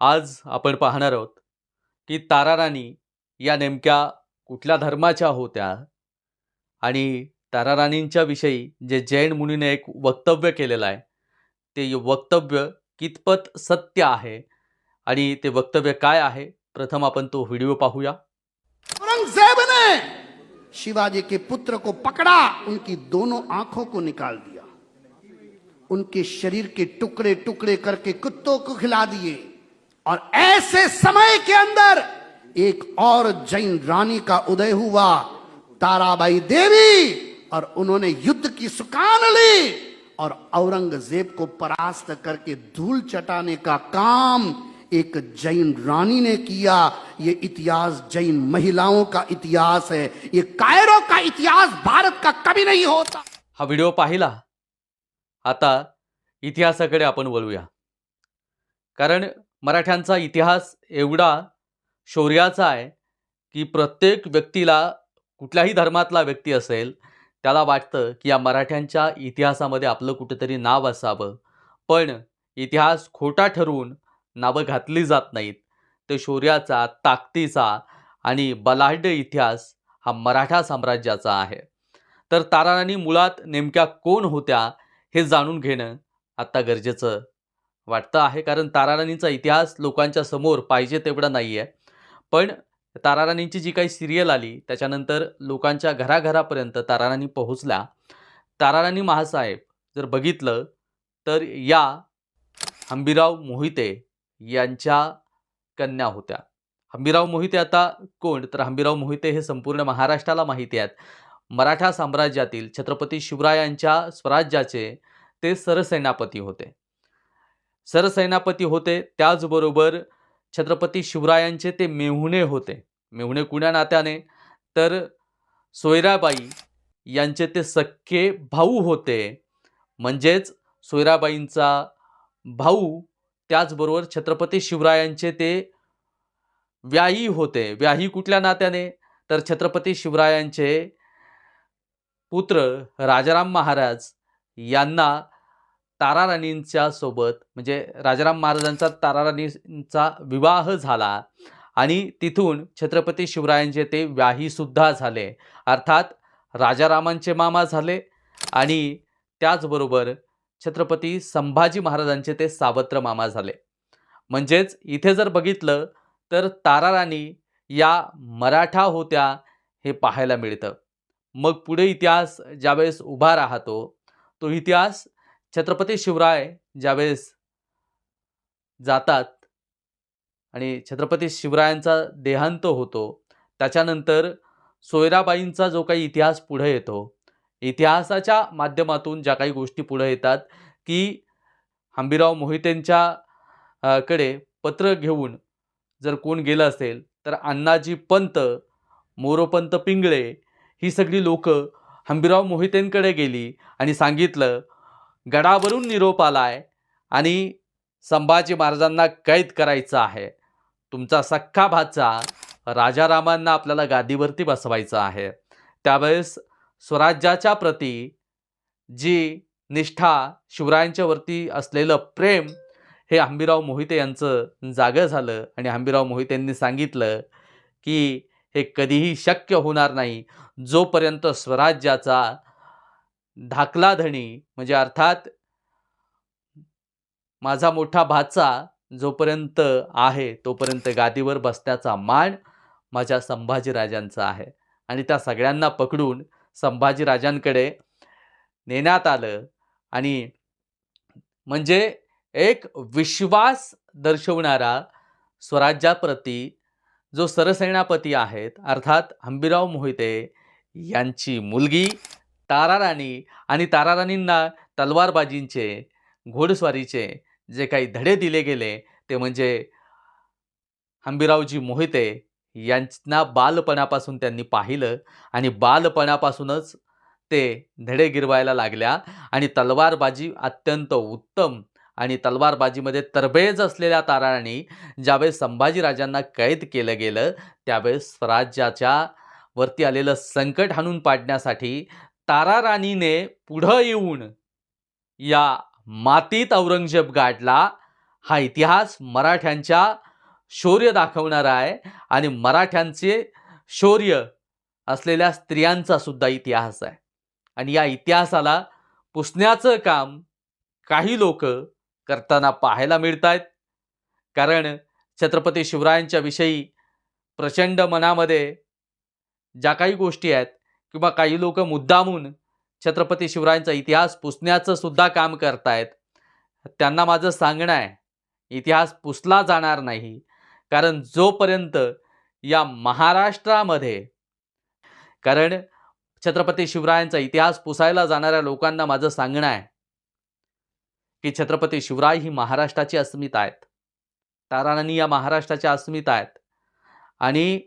आज आपण पाहणार आहोत की तारा राणी या नेमक्या कुठल्या धर्माच्या होत्या आणि तारा राणींच्या विषयी जे जैन मुनीने एक वक्तव्य केलेलं आहे ते वक्तव्य कितपत सत्य आहे आणि ते वक्तव्य काय आहे प्रथम आपण तो व्हिडिओ पाहूया। औरंगजेब ने शिवाजी के पुत्र को पकड़ा, उनकी दोनों आंखों को निकाल दिया, उनके शरीर के टुकड़े टुकड़े करके कुत्तों को खिला दिए। और ऐसे समय के अंदर एक और जैन रानी का उदय हुआ, ताराबाई देवी, और उन्होंने युद्ध की सुकान ली और औरंगजेब को परास्त करके धूल चटाने का काम एक जैन रानी ने किया। ये इतिहास जैन महिलाओं का इतिहास है, ये कायरो का इतिहास भारत का कभी नहीं होता। हा व्हिडिओ पाहिला। आता इतिहासाकडे आपण वळूया, कारण मराठ्यांचा इतिहास एवढा शौर्याचा आहे की प्रत्येक व्यक्तीला, कुठल्याही धर्मातला व्यक्ती असेल, त्याला वाटतं की या मराठ्यांच्या इतिहासामध्ये आपलं कुठेतरी नाव असावं, पण इतिहास खोटा ठरवून नावं घातली जात नाहीत। ते शौर्याचा, ताकदीचा आणि बलाढ्य इतिहास हा मराठा साम्राज्याचा आहे। तर तारा राणी मुळात नेमक्या कोण होत्या हे जाणून घेणं आता गरजेचं वाटतं आहे, कारण तारा राणींचा इतिहास लोकांच्या समोर पाहिजे तेवढा नाही आहे। पण तारा राणींची जी काही सिरियल आली त्याच्यानंतर लोकांच्या घराघरापर्यंत तारा राणी पोहोचल्या। तारा राणी महासाहेब जर बघितलं तर या हंबीरराव मोहिते यांच्या कन्या होत्या। हंबीरराव मोहिते आता कोण, तर हंबीरराव मोहिते हे संपूर्ण महाराष्ट्राला माहिती आहेत। मराठा साम्राज्यातील छत्रपती शिवरायांच्या स्वराज्याचे ते सरसेनापती होते। सरसेनापती होते, त्याचबरोबर छत्रपती शिवरायांचे ते मेहुणे होते। मेहुणे कुण्या नात्याने, तर सोयराबाई यांचे ते सख्खे भाऊ होते, म्हणजेच सोयराबाईंचा भाऊ, त्याचबरोबर छत्रपती शिवरायांचे ते व्याही होते। व्याही कुठल्या नात्याने, तर छत्रपती शिवरायांचे पुत्र राजाराम महाराज यांना तारा राणींच्या सोबत, म्हणजे राजाराम महाराजांचा तारा राणींचा विवाह झाला आणि तिथून छत्रपती शिवरायांचे ते व्याही सुद्धा झाले, अर्थात राजारामांचे मामा झाले आणि त्याचबरोबर छत्रपती संभाजी महाराजांचे ते सावत्र मामा झाले। म्हणजेच इथे जर बघितलं तर तारा राणी या मराठा होत्या हे पाहायला मिळतं। मग पुढे इतिहास ज्यावेळेस उभा राहतो, तो इतिहास छत्रपती शिवराय ज्यावेळेस जातात आणि छत्रपती शिवरायांचा देहांत होतो, त्याच्यानंतर सोयराबाईंचा जो काही इतिहास पुढे येतो, इतिहासाच्या माध्यमातून ज्या काही गोष्टी पुढे येतात की हंबीरराव मोहितेंच्या कडे पत्र घेऊन जर कोण गेलं असेल तर अण्णाजी पंत, मोरोपंत पिंगळे ही सगळी लोक हंबीरराव मोहितेंकडे गेली आणि सांगितलं, गडावरून निरोप आलाय आणि संभाजी महाराजांना कैद करायचं आहे, तुमचा सख्खा भाचा राजारामांना आपल्याला गादीवरती बसवायचं आहे। त्यावेळेस स्वराज्याच्या प्रती जी निष्ठा, शिवरायांच्या वरती असलेलं प्रेम हे हंबीरराव मोहिते यांचं जागं झालं आणि हंबीरराव मोहितेंनी सांगितलं की हे कधीही शक्य होणार नाही, जोपर्यंत स्वराज्याचा धाकला धणी, म्हणजे अर्थात माझा मोठा भाचा जोपर्यंत आहे तोपर्यंत गादीवर बसण्याचा मान माझ्या संभाजीराजांचा आहे। आणि त्या सगळ्यांना पकडून संभाजीराजांकडे नेण्यात आलं आणि म्हणजे एक विश्वास दर्शवणारा स्वराज्याप्रती जो सरसेनापती आहेत, अर्थात हंबीरराव मोहिते यांची मुलगी तारा राणी, आणि तारा राणींना तलवारबाजींचे, घोडस्वारीचे जे काही धडे दिले गेले ते म्हणजे हंबीररावजी मोहिते यांना बालपणापासून त्यांनी पाहिलं आणि बालपणापासूनच ते धडे गिरवायला लागल्या आणि तलवारबाजी अत्यंत उत्तम आणि तलवारबाजीमध्ये तरबेज असलेल्या तारा राणी ज्यावेळेस संभाजीराजांना कैद केलं गेलं त्यावेळेस स्वराज्याच्या वरती आलेलं संकट हाणून पाडण्यासाठी तारा राणीने पुढे येऊन या मातीत औरंगजेब गाडला हा इतिहास मराठ्यांच्या शौर्य दाखवणारा आहे आणि मराठ्यांचे शौर्य असलेल्या स्त्रियांचा सुद्धा इतिहास आहे. आणि या इतिहासाला पुसण्याचं काम काही लोक करताना पाहायला मिळत आहेत. कारण छत्रपती शिवरायांच्या विषयी प्रचंड मनामध्ये ज्या काही गोष्टी आहेत किंवा काही लोक मुद्दामून छत्रपती शिवरायांचा इतिहास पुसण्याचं सुद्धा काम करतायत, त्यांना माझं सांगणं आहे, इतिहास पुसला जाणार नाही. कारण जोपर्यंत या महाराष्ट्रामध्ये, कारण छत्रपती शिवरायांचा इतिहास पुसायला जाणाऱ्या लोकांना माझं सांगणं आहे की छत्रपती शिवराय ही महाराष्ट्राची अस्मिता आहेत. ताराराणी या महाराष्ट्राच्या अस्मिता आहेत. आणि